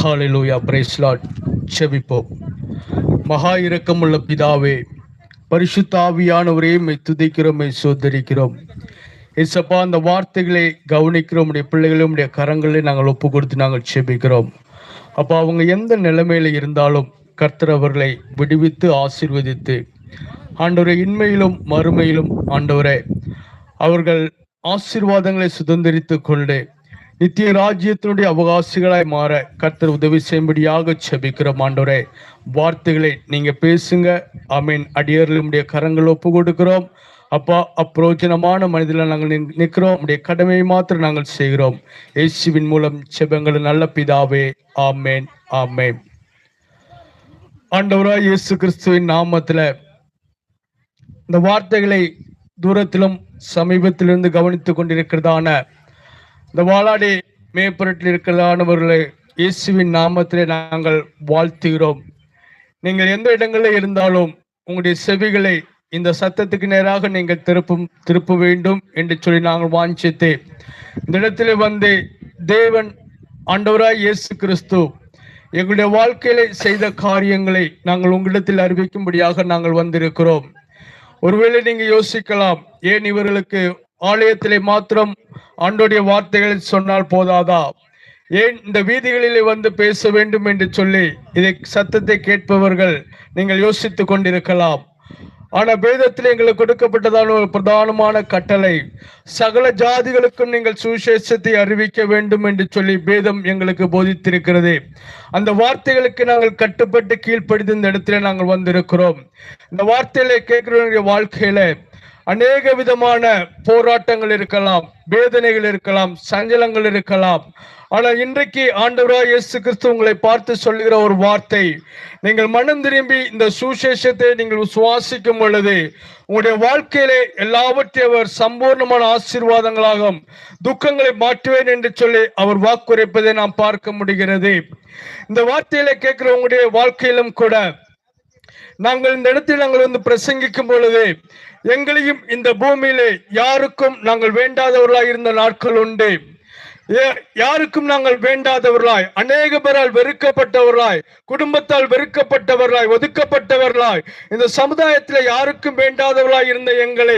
ஹல்லேலூயா, price Lord. ஜெபிப்போம். மகா இரக்கமுள்ள பிதாவே, பரிசுத்த ஆவியானவரே, மை துதிக்கிறோம், மை சோதரிக்கிறோம். இசப்பா, அந்த வார்த்தைகளை கவனிக்கிறோம். உடைய பிள்ளைகளும் உடைய கரங்களை நாங்கள் ஒப்பு கொடுத்து நாங்கள் ஜெபிக்கிறோம். அப்போ அவங்க எந்த நிலைமையில இருந்தாலும் கர்த்தர் அவர்களை விடுவித்து ஆசீர்வதித்து, ஆண்டவரை இன்மையிலும் மறுமையிலும் ஆண்டவரே அவர்கள் ஆசீர்வாதங்களை சுதந்திரித்து கொண்டு நித்திய ராஜ்யத்தினுடைய அவகாசிகளாய் மாற கர்த்தர் உதவி செய்யும்படியாக ஜெபிக்கிறோம். ஆண்டவரே, வார்த்தைகளை நீங்க பேசுங்க. ஆமீன். அடியர்களுடைய கரங்கள் ஒப்பு கொடுக்கிறோம். அப்பா, அப்பிரோஜனமான மனிதர்கள் நாங்கள் நிற்கிறோம். உடைய கடமையை மாத்திரம் நாங்கள் செய்கிறோம். இயேசுவின் மூலம் ஜெபங்கள் நல்ல பிதாவே, ஆமேன், ஆமேன். ஆண்டவராய் இயேசு கிறிஸ்துவின் நாமத்துல இந்த வார்த்தைகளை தூரத்திலும் சமீபத்திலிருந்து கவனித்துக் கொண்டிருக்கிறதான இந்த வாளாடி மேற்பரட்டில் இருக்கிறதானவர்களை இயேசுவின் நாமத்திலே நாங்கள் வாழ்த்துகிறோம். நீங்கள் எந்த இடங்களில் இருந்தாலும் உங்களுடைய செவிகளை இந்த சத்தத்துக்கு நேராக நீங்கள் திருப்ப வேண்டும் என்று சொல்லி நாங்கள் வாஞ்சித்து இந்த இடத்துல வந்து தேவன் ஆண்டவராய் இயேசு கிறிஸ்து எங்களுடைய வாழ்க்கையில செய்த காரியங்களை நாங்கள் உங்களிடத்தில் அறிவிக்கும்படியாக நாங்கள் வந்திருக்கிறோம். ஒருவேளை நீங்க யோசிக்கலாம், ஏன் இவர்களுக்கு ஆலயத்திலே மாத்திரம் ஆண்டோடைய வார்த்தைகளை சொன்னால் போதாதா, ஏன் இந்த வீதிகளிலே வந்து பேச வேண்டும் என்று சொல்லி இதை சத்தத்தை கேட்பவர்கள் நீங்கள் யோசித்துக் கொண்டிருக்கலாம். ஆனா வேதத்தில் எங்களுக்கு கொடுக்கப்பட்டதான ஒரு பிரதானமான கட்டளை, சகல ஜாதிகளுக்கும் நீங்கள் சுவிசேஷத்தை அறிவிக்க வேண்டும் என்று சொல்லி வேதம் எங்களுக்கு போதித்திருக்கிறது. அந்த வார்த்தைகளுக்கு நாங்கள் கட்டுப்பட்டு கீழ்ப்படிந்து இந்த இடத்துல நாங்கள் வந்திருக்கிறோம். இந்த வார்த்தைகளை கேட்கிறவங்களுடைய வாழ்க்கையில அநேக விதமான போராட்டங்கள் இருக்கலாம், வேதனைகள் இருக்கலாம், சஞ்சலங்கள் இருக்கலாம். ஆனால் இன்றைக்கு ஆண்டவராய் இயேசு கிறிஸ்து உங்களை பார்த்து சொல்லுகிற ஒரு வார்த்தை, நீங்கள் மனம் திரும்பி இந்த சுவிசேஷத்தை நீங்கள் விசுவாசிக்கும் பொழுது உங்களுடைய வாழ்க்கையிலே எல்லாவற்றையும் அவர் சம்பூர்ணமான ஆசீர்வாதங்களாகும், துக்கங்களை மாற்றுவேன் என்று சொல்லி அவர் வாக்குரைப்பதை நாம் பார்க்க முடிகிறது. இந்த வார்த்தையில கேட்கிற உங்களுடைய வாழ்க்கையிலும் கூட நாங்கள் இந்த இடத்தில் நாங்கள் வந்து பிரசங்கிக்கும் பொழுது எங்களையும் இந்த பூமியிலே யாருக்கும் நாங்கள் வேண்டாதவர்களாய் இருந்த நாட்கள் உண்டு. யாருக்கும் நாங்கள் வேண்டாதவர்களாய், அநேக பேரால் வெறுக்கப்பட்டவர்களாய், குடும்பத்தால் வெறுக்கப்பட்டவர்களாய், ஒதுக்கப்பட்டவர்களாய், இந்த சமுதாயத்தில் யாருக்கும் வேண்டாதவர்களாய் இருந்த எங்களை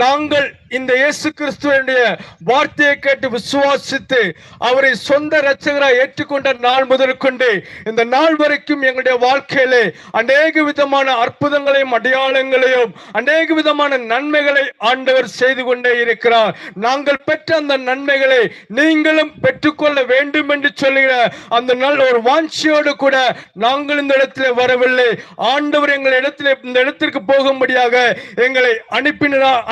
நாங்கள் இந்த இயேசு கிறிஸ்துவனுடைய வார்த்தையை கேட்டு விசுவாசித்து அவரை சொந்த இரட்சகராய் ஏற்றுக்கொண்ட நாள் முதல் கொண்டு இந்த நாள் வரைக்கும் எங்களுடைய வாழ்க்கையிலே அநேக விதமான அற்புதங்களையும் அடையாளங்களையும் அநேக விதமான நன்மைகளை ஆண்டவர் செய்து கொண்டே இருக்கிறார். நாங்கள் பெற்ற அந்த நன்மைகளை நீங்களும் பெற்றுக்கொள்ள வேண்டும் என்று சொல்லுகிற அந்த நல்ல ஒரு வாஞ்சியோடு கூட நாங்கள் இந்த இடத்துல வரவில்லை. ஆண்டவர் எங்கள் இடத்துல இந்த இடத்திற்கு போகும்படியாக எங்களை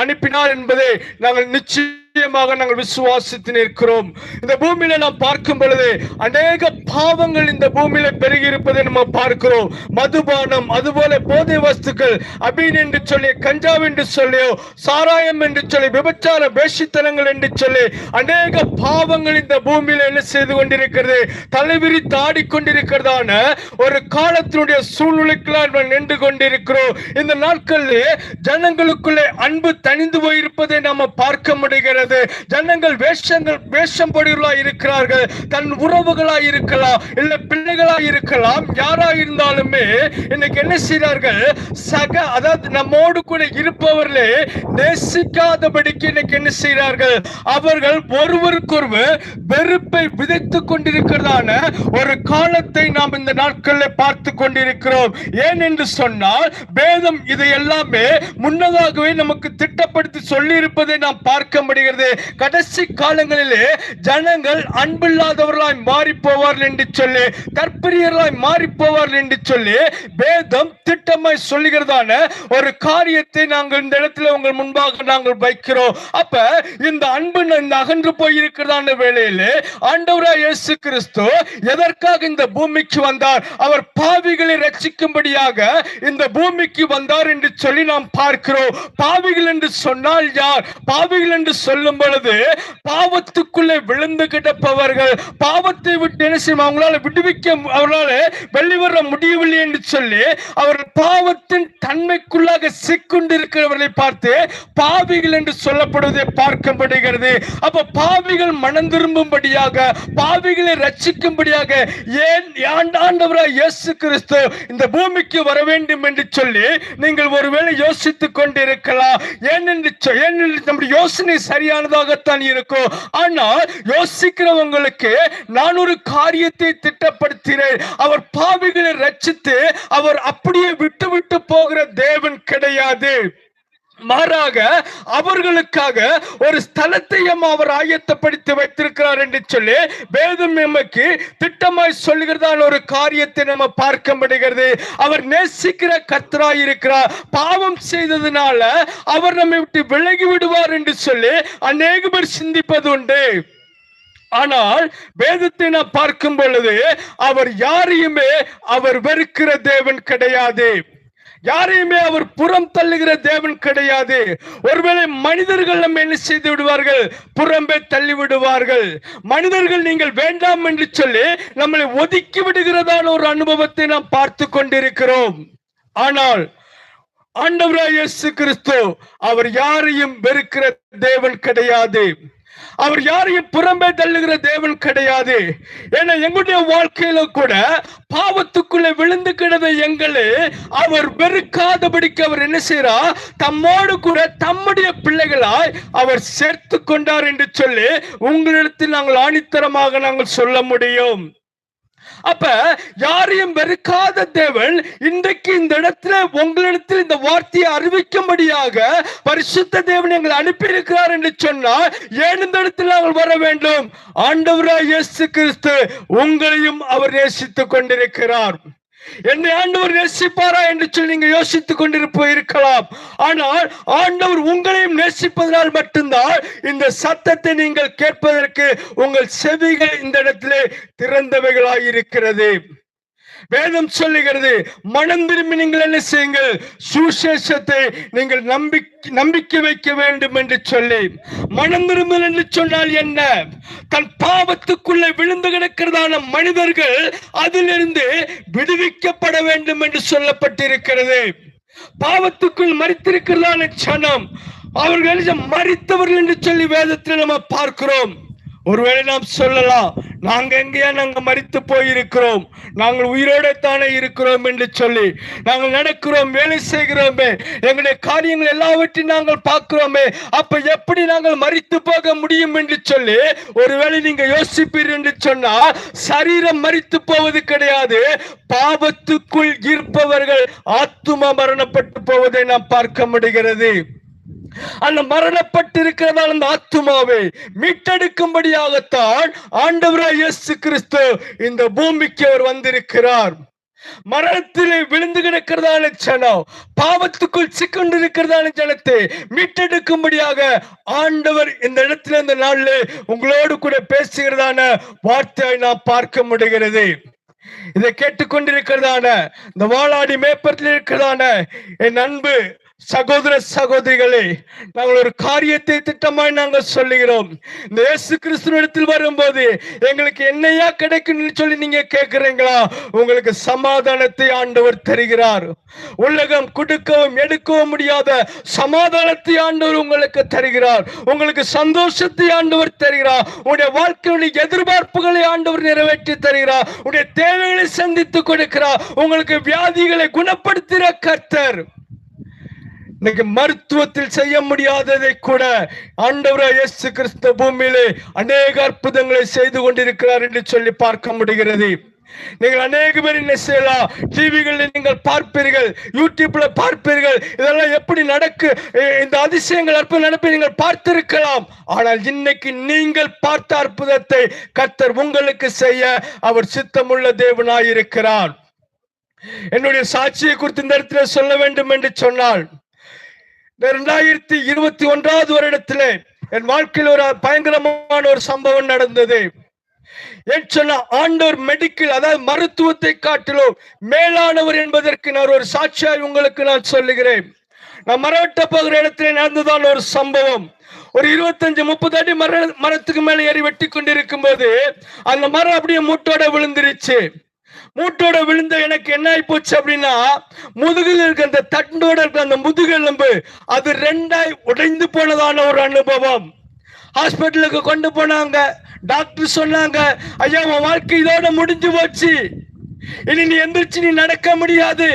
அனுப்பினார் என்பதை நாங்கள் நிச்சயமாக நாங்கள் விசுவாசித்து நிற்கிறோம். இந்த பூமியில நாம் பார்க்கும் பொழுது அநேக பாவங்கள் இந்த பூமியில பெருகி இருப்பதை நம்ம பார்க்கிறோம். மதுபானம், அதுபோல போதை வஸ்துக்கள், அபீன் என்று சொல்லி, கஞ்சா என்று சொல்லியோ, சாராயம் என்று சொல்லி, விபச்சார வேஷித்தனங்கள் என்று சொல்லி அநேக பாவங்கள் இந்த பூமியில என்ன செய்து கொண்டிருக்கிறது, தலைவிரித்து ஆடிக்கொண்டிருக்கிறதான ஒரு காலத்தினுடைய சூழ்நிலைக்குள்ளால் நின்று கொண்டிருக்கிறோம். இந்த நாட்களிலே ஜனங்களுக்குள்ளே அன்பு தணிந்து போயிருப்பதை நாம பார்க்க முடிகிறது. ஜனங்கள் வேஷம் போடுகளாய் இருக்கிறார்கள். தன் உறவுகளாய் இருக்கலாம், இல்ல பிள்ளைகளாய் இருக்கலாம், யாரா இருந்தாலுமே இன்னைக்கு என்ன செய்கிறார்கள், அதாவது நம்மோடு கூட இருப்பவர்களே நேசிக்காதபடிக்கு இன்னைக்கு என்ன செய்கிறார்கள், அவர்கள் ஒருவருக்கொருவர் வெறுப்பை விதைத்துக் கொண்டிருக்கிறதான ஒரு காலத்தை நாம் இந்த நாட்களில் பார்த்து கொண்டிருக்கிறோம். ஏன் என்று சொன்னால் வேதம் இதை எல்லாமே முன்னதாகவே நமக்கு திட்டப்படுத்தி சொல்லி இருப்பதை நாம் பார்க்க முடிகிறது. கடைசி காலங்களிலே ஜனங்கள் அன்பில்லாதவர்களாய் மாறி போவார்கள் என்று சொல்லி, தற்பிரியர்களாய் மாறி போவார்கள் என்று சொல்லி வேதம் திட்டமாய் சொல்லுகிறதான ஒரு காரியத்தை நாங்கள் இந்த இடத்துல உங்கள் முன்பாக நாங்கள் வைக்கிறோம். அப்ப இந்த அன்பு இந்த அகன்று போய் இருக்கிறதான வேளையிலே ஆண்டவராய் இயேசு கிறிஸ்து எதற்காக இந்த பூமிக்கு வந்தார்? அவர் பாவிகளை ரட்சிக்கும்படியாக இந்த பூமிக்கு வந்தார் என்று சொல்லி நாம் பார்க்கிறோம். பாவிகள் என்று சொன்னால் யார்? பாவிகள் என்று சொல்லி சொல்லும் பொழுது பாவத்துக்குள்ளே விழுந்து கிடப்பவர்கள் பாவத்தை விட்டு என்ன செய்யும் அவங்களால விடுவிக்க அவர்களால வெளிவர முடியவில்லை என்று சொல்லி அவர் பாவத்தின் தன்மைக்குள்ளாக சிக்கொண்டிருக்கிறவர்களை பார்த்து பாவிகள் என்று சொல்லப்படுவதை பார்க்கப்படுகிறது. அப்ப பாவிகள் மனம் திரும்பும்படியாக பாவிகளை ரட்சிக்கும்படியாக ஏன் ஆண்டவராய் இயேசு கிறிஸ்து இந்த பூமிக்கு வர வேண்டும் என்று சொல்லி நீங்கள் ஒருவேளை யோசித்துக் கொண்டிருக்கலாம். ஏனென்று நம்முடைய யோசனை சரியானதாகத்தான் இருக்கும். ஆனால் யோசிக்கிறவங்களுக்கு நான் ஒரு காரியத்தை திட்டப்படுத்தினேன். அவர் பாவிகளை ரட்சித்து அவர் அப்படியே விட்டு விட்டு போகிற தேவன் கிடையாது. மாறாக அவர்களுக்காக ஒரு ஸ்தலத்தையும் அவர் ஆயத்தப்படுத்தி வைத்திருக்கிறார் என்று சொல்லி வேதம் நமக்கு திட்டமாய் சொல்லுகிறதான ஒரு காரியத்தை நம்ம பார்க்க முடிகிறது. அவர் நேசிக்கிற கர்த்தராய் இருக்கிறார். பாவம் செய்ததுனால அவர் நம்மை விட்டு விலகி விடுவார் என்று சொல்லி அநேக பேர் சிந்திப்பது உண்டு. ஆனால் வேதத்தை நாம் பார்க்கும் பொழுது அவர் யாரையுமே அவர் வெறுக்கிற தேவன் கிடையாது. யாரையுமே அவர் புறம் தள்ளுகிற தேவன் கிடையாது. ஒருவேளை மனிதர்கள் நம்ம என்ன செய்து விடுவார்கள், புறம்பே தள்ளி விடுவார்கள். மனிதர்கள் நீங்கள் வேண்டாம் என்று சொல்லி நம்மளை ஒதுக்கி விடுகிறதான ஒரு அனுபவத்தை நாம் பார்த்து கொண்டிருக்கிறோம். ஆனால் ஆண்டவராய் இயேசு கிறிஸ்து அவர் யாரையும் வெறுக்கிற தேவன் கிடையாது. அவர் யாரையும் புறம்பே தள்ளுகிற தேவன் கிடையாது. ஏன்னா எங்களுடைய வாழ்க்கையில கூட பாவத்துக்குள்ளே விழுந்து கிடந்த எங்களை அவர் வெறுக்காதபடிக்கு அவர் என்ன செய்யறார், தம்மோடு கூட தம்முடைய பிள்ளைகளாய் அவர் சேர்த்து கொண்டார் என்று சொல்லி உங்களிடத்தில் நாங்கள் ஆணித்தரமாக நாங்கள் சொல்ல முடியும். அப்ப யாரையும் வெறுக்காத தேவன் இன்றைக்கு இந்த இடத்துல உங்களிடத்தில் இந்த வார்த்தையை அறிவிக்கும்படியாக பரிசுத்த தேவன் எங்களை அனுப்பி இருக்கிறார் என்று சொன்னால் ஏன் இந்த இடத்தில் நாங்கள் வர வேண்டும்? ஆண்டவராய் இயேசு கிறிஸ்து உங்களையும் அவர் நேசித்துக் கொண்டிருக்கிறார். என்னை ஆண்டவர் நேசிப்பாரா என்று சொல்லி நீங்க யோசித்துக் கொண்டிருக்கலாம். ஆனால் ஆண்டவர் உங்களையும் நேசிப்பதனால் மட்டும்தான் இந்த சத்தத்தை நீங்கள் கேட்பதற்கு உங்கள் செவிகள் இந்த இடத்திலே திறந்தவைகளாய் இருக்கிறது. வேதம் சொல்லுகிறது, மனம் திரும்பி நீங்கள் என்ன செய்யுங்கள், சுவிசேஷத்தை நீங்கள் நம்பிக்கை வைக்க வேண்டும் என்று சொல்லி. மனம் திரும்பல் என்று சொன்னால் என்ன? தன் பாவத்துக்குள்ளே விழுந்து கிடக்கிறதான மனிதர்கள் அதிலிருந்து விடுவிக்கப்பட வேண்டும் என்று சொல்லப்பட்டிருக்கிறது. பாவத்துக்குள் மரித்திருக்கிறதான சனம் அவர்கள் மரித்தவர்கள் என்று சொல்லி வேதத்தில் நம்ம பார்க்கிறோம். ஒருவேளை நாம் சொல்லலாம், நாங்க எங்கேயா நாங்க மரித்து போயிருக்கிறோம், நாங்கள் உயிரோட தானே இருக்கிறோம் என்று சொல்லி நாங்கள் நடக்கிறோம், வேலை செய்கிறோமே, எங்களுடைய காரியங்கள் எல்லாவற்றையும் நாங்கள் பார்க்கிறோமே, அப்ப எப்படி நாங்கள் மரித்து போக முடியும் என்று சொல்லி ஒருவேளை நீங்க யோசிப்பீர் என்று சொன்னா, சரீரம் மரித்து போவது கிடையாது. பாவத்துக்குள் இருப்பவர்கள் ஆத்தும மரணப்பட்டு போவதை நாம் பார்க்க முடிகிறது. அந்த மரணப்பட்டிருக்கிறதால் அந்த ஆத்துமாவை மீட்டெடுக்கும்படியாகத்தான் ஆண்டவராய் இயேசு கிறிஸ்து இந்த பூமிக்கு அவர் வந்திருக்கிறார். மரணத்திலே விழுந்து கிடக்கிறதான ஜனம், பாவத்துக்குள் சிக்கொண்டிருக்கிறதான ஜனத்தை மீட்டெடுக்கும்படியாக ஆண்டவர் இந்த இடத்துல இந்த நாளில் உங்களோடு கூட பேசுகிறதான வார்த்தையை நாம் பார்க்க முடிகிறது. இதை கேட்டுக்கொண்டிருக்கிறதான இந்த வாளாடி மேற்பத்தில் இருக்கிறதான என் அன்பு சகோதர சகோதரிகளே, நாங்கள் ஒரு காரியத்தை திட்டமாய் நாங்கள் சொல்லுகிறோம். இந்த இயேசு கிறிஸ்துவிடத்தில் வரும்போது எங்களுக்கு என்னையா கிடைக்கும் சொல்லி நீங்க கேட்கிறீங்களா? உங்களுக்கு சமாதானத்தை ஆண்டவர் தருகிறார். உலகம் கொடுக்கவும் எடுக்கவும் முடியாத சமாதானத்தை ஆண்டவர் உங்களுக்கு தருகிறார். உங்களுக்கு சந்தோஷத்தை ஆண்டவர் தருகிறார். உங்களுடைய வாழ்க்கையுடைய எதிர்பார்ப்புகளை ஆண்டவர் நிறைவேற்றி தருகிறார். உங்களுடைய தேவைகளை சந்தித்து கொடுக்கிறார். உங்களுக்கு வியாதிகளை குணப்படுத்துகிற கர்த்தர். இன்னைக்கு மருத்துவத்தில் செய்ய முடியாததை கூட ஆண்டவராய் இயேசு கிறிஸ்து பூமியிலே அநேக அற்புதங்களை செய்து கொண்டிருக்கிறார் என்று சொல்லி பார்க்க முடிகிறது. நீங்கள் அநேக பேர் என்ன செய்யலாம், டிவிகளில் நீங்கள் பார்ப்பீர்கள், யூடியூப்ல பார்ப்பீர்கள், இதெல்லாம் எப்படி நடக்கு, இந்த அதிசயங்கள் அற்புதம் நடப்பை நீங்கள் பார்த்திருக்கலாம். ஆனால் இன்னைக்கு நீங்கள் பார்த்த அற்புதத்தை கர்த்தர் உங்களுக்கு செய்ய அவர் சித்தமுள்ள தேவனாயிருக்கிறார். என்னுடைய சாட்சியை குறித்து இந்த இடத்துல சொல்ல வேண்டும் என்று சொன்னால், 2021 வருடத்திலே என் வாழ்க்கையில் ஒரு பயங்கரமான ஒரு சம்பவம் நடந்தது. ஆண்டவர் மெடிக்கல், அதாவது மருத்துவத்தை காட்டிலும் மேலானவர் என்பதற்கு நான் ஒரு சாட்சியாய் உங்களுக்கு நான் சொல்லுகிறேன். நான் மரவட்ட போகிற இடத்துல நடந்ததான ஒரு சம்பவம். ஒரு 25-30 அடி மரத்துக்கு மேல ஏறி வெட்டி கொண்டிருக்கும் போது அந்த மரம் அப்படியே மூட்டோட விழுந்துருச்சு. மூட்டோட விழுந்த எனக்கு என்ன ஆகி போச்சு அப்படின்னா, முதுகில் இருக்க அந்த தண்டோட இருக்க அந்த முதுகெலும்பு அது 2ஆய் உடைந்து போனதான ஒரு அனுபவம். ஹாஸ்பிட்டலுக்கு கொண்டு போனாங்க. டாக்டர் சொன்னாங்க, ஐயா உன் வாழ்க்கை இதோட முடிஞ்சு போச்சு, இனி நீ எந்திரிச்சு நீ நடக்க முடியாது,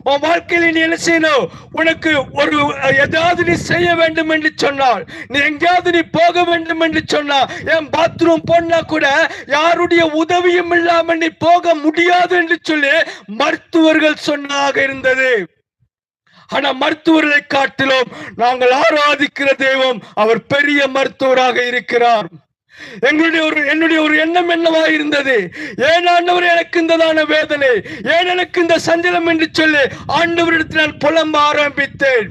உன் வாழ்க்கையில நீ என்ன செய்யணும், உனக்கு ஒரு ஏதாவது நீ செய்ய வேண்டும் என்று சொன்னால், நீ எங்கேயாவது நீ போக வேண்டும் என்று சொன்னா, என் பாத்ரூம் போனா கூட யாருடைய உதவியும் இல்லாமல் நீ போக முடியாது என்று சொல்லி மருத்துவர்கள் சொன்னாக இருந்தது. ஆனா மருத்துவர்களை காட்டிலும் நாங்கள் ஆராதிக்கிற தெய்வம் அவர் பெரிய மருத்துவராக இருக்கிறார். என்னுடைய ஒரு எண்ணம் என்னவா இருந்தது, ஏன் ஆண்டவர் எனக்கு இந்ததான வேதனை, ஏன் எனக்கு இந்த சஞ்சலம் என்று சொல்லி ஆண்டவரிடத்தில் நான் புலம்ப ஆரம்பித்தேன்.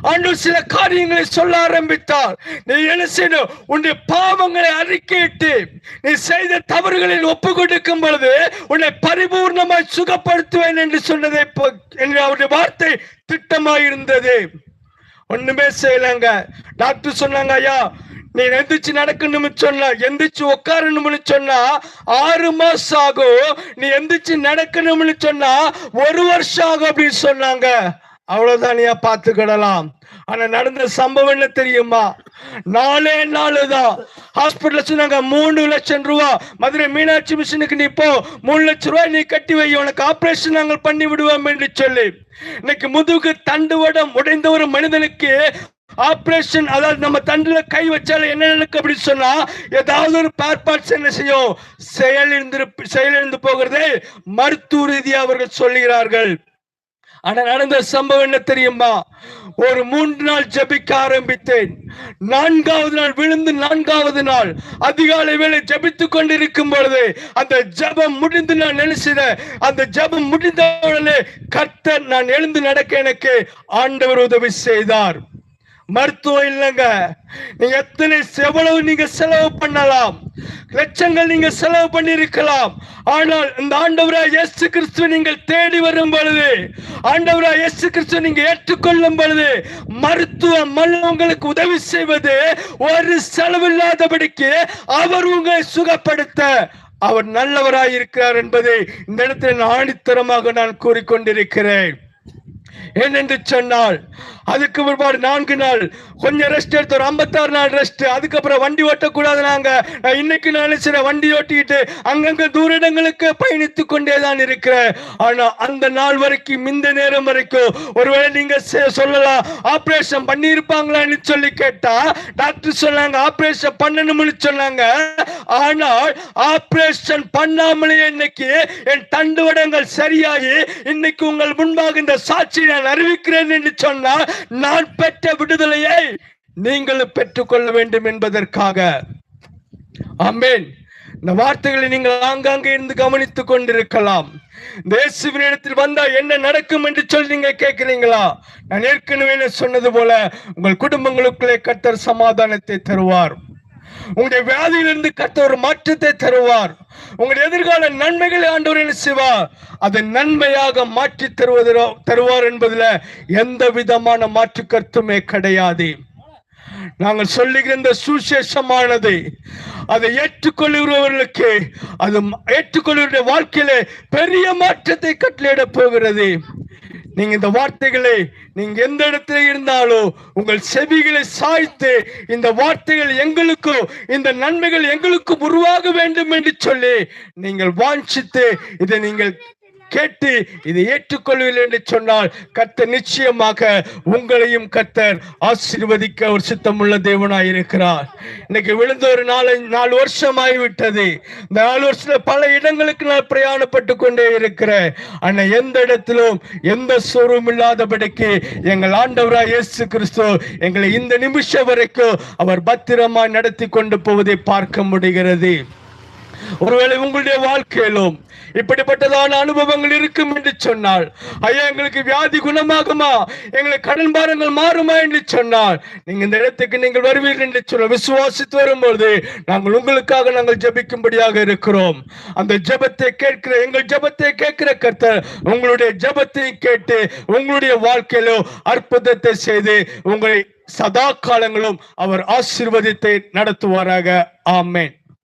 ஆண்டவர் சில காரியங்களை சொல்ல ஆரம்பித்தார். நீ என்ன செய்யணும், உன்னுடைய பாவங்களை அறிக்கையிட்டு நீ செய்த தவறுகளை ஒப்பு கொடுக்கும் பொழுது உன்னை பரிபூர்ணமாய் சுகப்படுத்துவேன் என்று சொன்னதை அவருடைய வார்த்தை திட்டமாயிருந்தது. ஒண்ணுமே செய்யலங்க. டாக்டர் சொன்னாங்க, ஐயா நீ எந்திரிச்சு நடக்கணும்னு சொன்னா, எந்திரிச்சு உட்காரணும்னு சொன்னா 6 மாசம் ஆகும், நீ எந்திரிச்சு நடக்கணும்னு சொன்னா 1 வருஷம் ஆகும் அப்படின்னு சொன்னாங்க. அவ்வளவுதான், நீயா பார்த்துக்கிடலாம். ஆனா நடந்த சம்பவம் என்ன தெரியுமா, 4 நாளுதான் ஹாஸ்பிட்டல் சொன்னாங்க 3 லட்சம் ரூபாய், மதுரை மீனாட்சி மிஷனுக்கு நீ போ, 3 லட்சம் ரூபாய் நீ கட்டி வை, உனக்கு ஆபரேஷன் நாங்கள் பண்ணி விடுவோம் என்று சொல்லி. இன்னைக்கு முதுகு தண்டுவடம் உடைந்த ஒரு மனிதனுக்கு ஆபரேஷன், அதாவது நம்ம தண்டுல கை வச்சாலும் என்ன நடக்கும் அப்படி சொன்னா, ஏதாவது ஒரு பார்ட்ஸ் என்ன செய்யும், செயலிழந்து போகிறதை மருத்துவ ரீதியாக அவர்கள் சொல்லுகிறார்கள். ஆனா நடந்த சம்பவம் என்ன தெரியுமா, ஒரு 3 நாள் ஜபிக்க ஆரம்பித்தேன். 4வது நாள் விழுந்து 4வது நாள் அதிகாலை வேளை ஜபித்துக் கொண்டிருக்கும் பொழுது அந்த ஜபம் முடிந்து நான் நினைச்சத, அந்த ஜபம் முடிந்த உடனே கர்த்தர் நான் எழுந்து நடக்க எனக்கு ஆண்டவர் உதவி செய்தார். மருத்துவம் இல்லைங்க, நீங்க எவ்வளவு நீங்க செலவு பண்ணலாம், லட்சங்கள் நீங்க செலவு பண்ணிருக்கலாம். ஆனால் இந்த ஆண்டவராய் இயேசு கிறிஸ்துவை நீங்கள் தேடி வரும் பொழுது, ஆண்டவராய் இயேசு கிறிஸ்துவை நீங்க ஏற்றுக்கொள்ளும் பொழுது, மருத்துவம் உங்களுக்கு உதவி செய்வது ஒரு செலவில்லாதபடிக்கு அவர் உங்களை சுகப்படுத்த அவர் நல்லவராய் இருக்கிறார் என்பதை இந்த இடத்தில் ஆணித்தரமாக நான் கூறிக்கொண்டிருக்கிறேன். ஏனென்று சொன்னால் அதுக்கு பிற்பாடு 4 நாள் கொஞ்சம் ரெஸ்ட் எடுத்து ஒரு 56 நாள் ரெஸ்ட். அதுக்கப்புறம் வண்டி ஓட்டக்கூடாது. நான் இன்னைக்கு நினைச்சிட வண்டி ஓட்டிக்கிட்டு அங்கங்க தூர இடங்களுக்கு பயணித்து கொண்டேதான் இருக்கிறேன். ஆனா அந்த நாள் வரைக்கும், இந்த நேரம் வரைக்கும் ஒருவேளை நீங்க சொல்லலாம் ஆபரேஷன் பண்ணி இருப்பாங்களான்னு சொல்லி கேட்டா, டாக்டர் சொன்னாங்க ஆபரேஷன் பண்ணணும்னு சொன்னாங்க. ஆனால் ஆபரேஷன் பண்ணாமலே இன்னைக்கு என் தண்டுவடங்கள் சரியாகி இன்னைக்கு உங்கள் முன்பாக இந்த சாட்சி நான் அறிவிக்கிறேன் என்று சொன்னால், நான் பெற்ற விடுதலையை நீங்களும் பெற்றுக்கொள்ள வேண்டும் என்பதற்காக. ஆமென். இந்த வார்த்தைகளை நீங்கள் ஆங்காங்கே இருந்து கவனித்துக் கொண்டிருக்கலாம். இயேசுவினிடத்தில் வந்தா என்ன நடக்கும் என்று சொல்லி நீங்க கேட்கிறீங்களா? நான் ஏற்கனவே சொன்னது போல உங்கள் குடும்பங்களுக்குள்ளே கர்த்தர் சமாதானத்தை தருவார். உங்களுடைய வியாதியிலிருந்து கர்த்தர் ஒரு மாற்றத்தை தருவார். உங்களுடைய எதிர்கால நன்மைகளை ஆண்டவர் என்ன செய்வார், அதை நன்மையாக மாற்றி தருவார் என்பதுல எந்த விதமான மாற்று கருத்துமே கிடையாது. நாங்கள் சொல்லுகிற இந்த சுசேஷமானது அதை ஏற்றுக்கொள்கிறவர்களுக்கு, அது ஏற்றுக்கொள்கிற வாழ்க்கையிலே பெரிய மாற்றத்தை கட்டளையிட போகிறது. நீங்க இந்த வார்த்தைகளை நீங்க எந்த இடத்துல இருந்தாலும் உங்கள் செவிகளை சாய்த்து இந்த வார்த்தைகள் எங்களுக்கும், இந்த நன்மைகள் எங்களுக்கும் உருவாக வேண்டும் என்று சொல்லி நீங்கள் வாஞ்சித்து இதை நீங்கள் கேட்டு இதை ஏற்றுக்கொள்ளவில்லை என்று சொன்னால், கர்த்தர் நிச்சயமாக உங்களையும் கர்த்தர் ஆசீர்வதிக்க ஒரு சித்தமுள்ள தேவனாய் இருக்கிறார். இன்னைக்கு விழுந்த ஒரு 4 வருஷம் ஆகிவிட்டது. இந்த 4 வருஷத்துல பல இடங்களுக்கு நான் பிரயாணப்பட்டு கொண்டே இருக்கிறேன். ஆனா எந்த இடத்திலும் எந்த சோர்வும் இல்லாதபடிக்கு எங்கள் ஆண்டவராய் இயேசு கிறிஸ்து எங்களை இந்த நிமிஷம் வரைக்கும் அவர் பத்திரமாய் நடத்தி கொண்டு போவதை பார்க்க முடிகிறது. ஒருவேளை உங்களுடைய வாழ்க்கையிலும் இப்படிப்பட்டதான அனுபவங்கள் இருக்கும் என்று சொன்னால், ஐயா எங்களுக்கு வியாதி குணமாகுமா, எங்களுக்கு கடன் பாரங்கள் மாறுமா என்று சொன்னால், நீங்க இந்த இடத்துக்கு நீங்கள் வருவீர்கள் என்று சொல்ல விசுவாசித்து வரும்போது நாங்கள் உங்களுக்காக நாங்கள் ஜெபிக்கும்படியாக இருக்கிறோம். அந்த ஜெபத்தை கேட்கிற எங்கள் ஜெபத்தை கேட்கிற கர்த்தர் உங்களுடைய ஜெபத்தை கேட்டு உங்களுடைய வாழ்க்கையிலோ அற்புதத்தை செய்து உங்களை சதா காலங்களும் அவர் ஆசீர்வதித்தை நடத்துவாராக. ஆமென்.